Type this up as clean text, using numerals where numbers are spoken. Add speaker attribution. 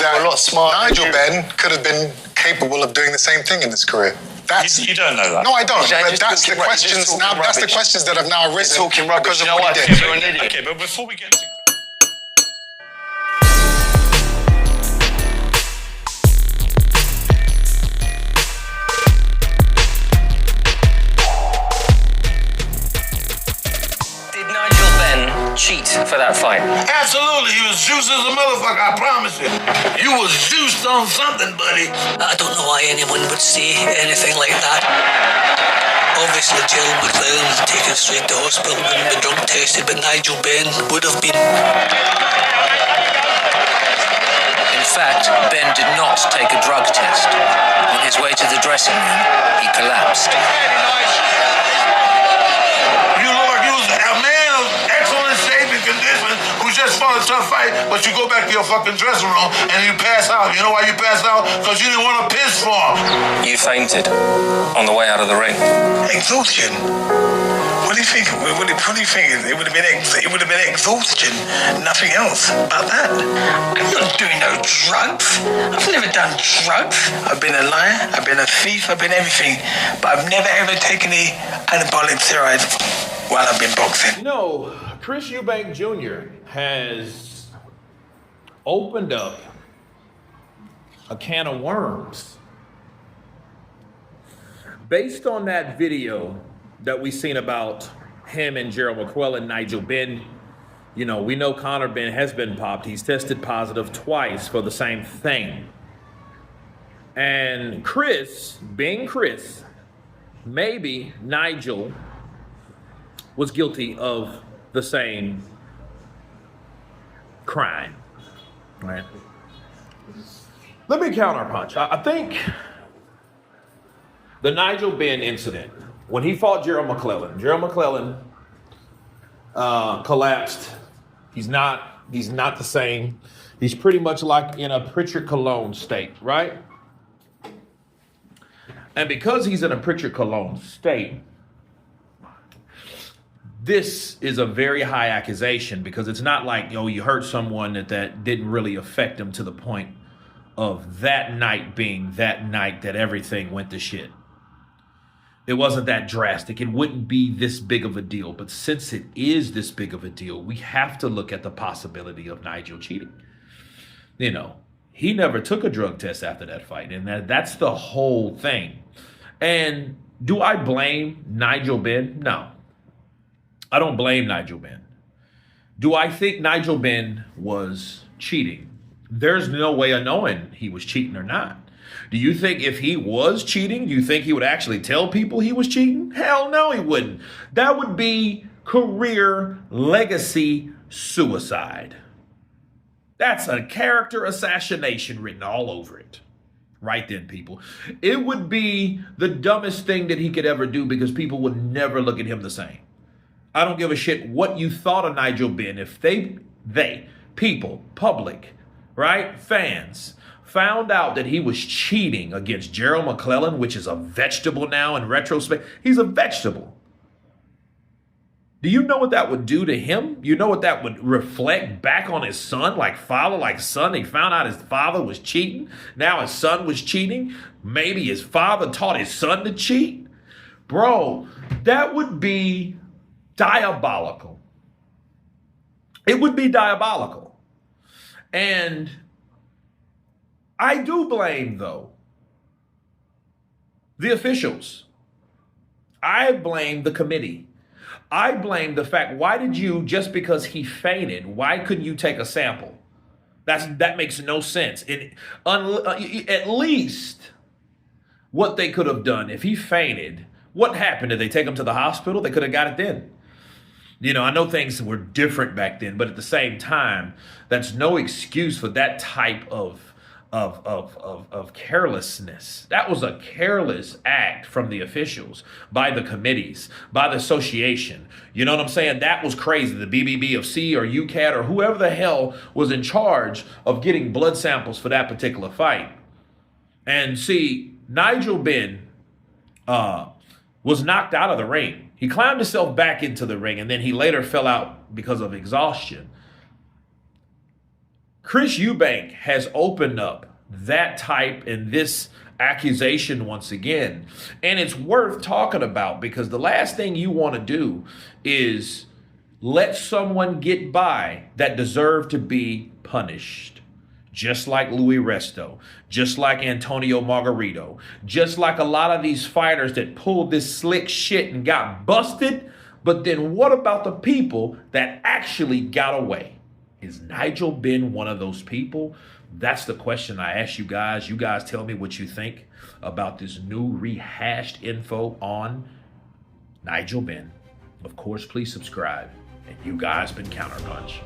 Speaker 1: that
Speaker 2: a lot smarter
Speaker 1: Nigel Benn could have been capable of doing the same thing in his career.
Speaker 3: You don't know that.
Speaker 1: No, I don't. But that's the questions now. That's the questions that have now arisen
Speaker 2: talking rubbish.
Speaker 1: because of what he did.
Speaker 3: Okay, but before we get to...
Speaker 4: cheat for that fight?
Speaker 5: Absolutely, he was juiced as a motherfucker, I promise you. You was juiced on something, buddy.
Speaker 6: I don't know why anyone would say anything like that. Obviously, Gerald McClellan was taken straight to hospital, wouldn't be drug tested, but Nigel Benn would have been.
Speaker 4: In fact, Benn did not take a drug test. On his way to the dressing room, he collapsed.
Speaker 5: Just fought a tough fight, but you go back to your fucking dressing room and you pass out. You know why you passed out? Because you didn't want to piss for him.
Speaker 4: You fainted on the way out of the ring.
Speaker 5: Exhaustion. What do you think? What do you think? It would have been exhaustion. Nothing else about that.
Speaker 6: I'm not doing no drugs. I've never done drugs.
Speaker 5: I've been a liar. I've been a thief. I've been everything. But I've never ever taken any anabolic steroids while I've been boxing.
Speaker 7: No. Chris Eubank Jr. has opened up a can of worms. Based on that video that we seen about him and Gerald McClellan, Nigel Benn, you know, we know Conor Benn has been popped. He's tested positive twice for the same thing. And Chris, being Chris, maybe Nigel was guilty of the same crime, right? Let me counterpunch. I think the Nigel Benn incident, when he fought Gerald McClellan collapsed. He's not the same. He's pretty much like in a Pritchard Cologne state, right? And because he's in a Pritchard Cologne state, this is a very high accusation because it's not like, you hurt someone that didn't really affect them to the point of that night being that night that everything went to shit. It wasn't that drastic. It wouldn't be this big of a deal. But since it is this big of a deal, we have to look at the possibility of Nigel cheating. He never took a drug test after that fight. And that's the whole thing. And do I blame Nigel Benn? No. I don't blame Nigel Benn. Do I think Nigel Benn was cheating? There's no way of knowing he was cheating or not. Do you think if he was cheating, do you think he would actually tell people he was cheating? Hell no, he wouldn't. That would be career legacy suicide. That's a character assassination written all over it. Right then, people. It would be the dumbest thing that he could ever do because people would never look at him the same. I don't give a shit what you thought of Nigel Benn. If they, people, public, right, fans, found out that he was cheating against Gerald McClellan, which is a vegetable now in retrospect. He's a vegetable. Do you know what that would do to him? You know what that would reflect back on his son, like father, like son? He found out his father was cheating. Now his son was cheating. Maybe his father taught his son to cheat. Bro, that would be diabolical. It would be diabolical. And I do blame, though, the officials. I blame the committee. I blame the fact, why did you, just because he fainted, why couldn't you take a sample? That makes no sense. At least what they could have done, if he fainted, what happened? Did they take him to the hospital? They could have got it then. I know things were different back then, but at the same time, that's no excuse for that type of carelessness. That was a careless act from the officials, by the committees, by the association. You know what I'm saying? That was crazy. The BBBFC or UCAT or whoever the hell was in charge of getting blood samples for that particular fight. And see, Nigel Benn was knocked out of the ring. He climbed himself back into the ring, and then he later fell out because of exhaustion. Chris Eubank has opened up that type and this accusation once again. And it's worth talking about because the last thing you want to do is let someone get by that deserve to be punished. Just like Louis Resto, just like Antonio Margarito, just like a lot of these fighters that pulled this slick shit and got busted. But then what about the people that actually got away? Is Nigel Benn one of those people? That's the question I ask you guys. You guys tell me what you think about this new rehashed info on Nigel Benn. Of course, please subscribe. And you guys been Counterpunch.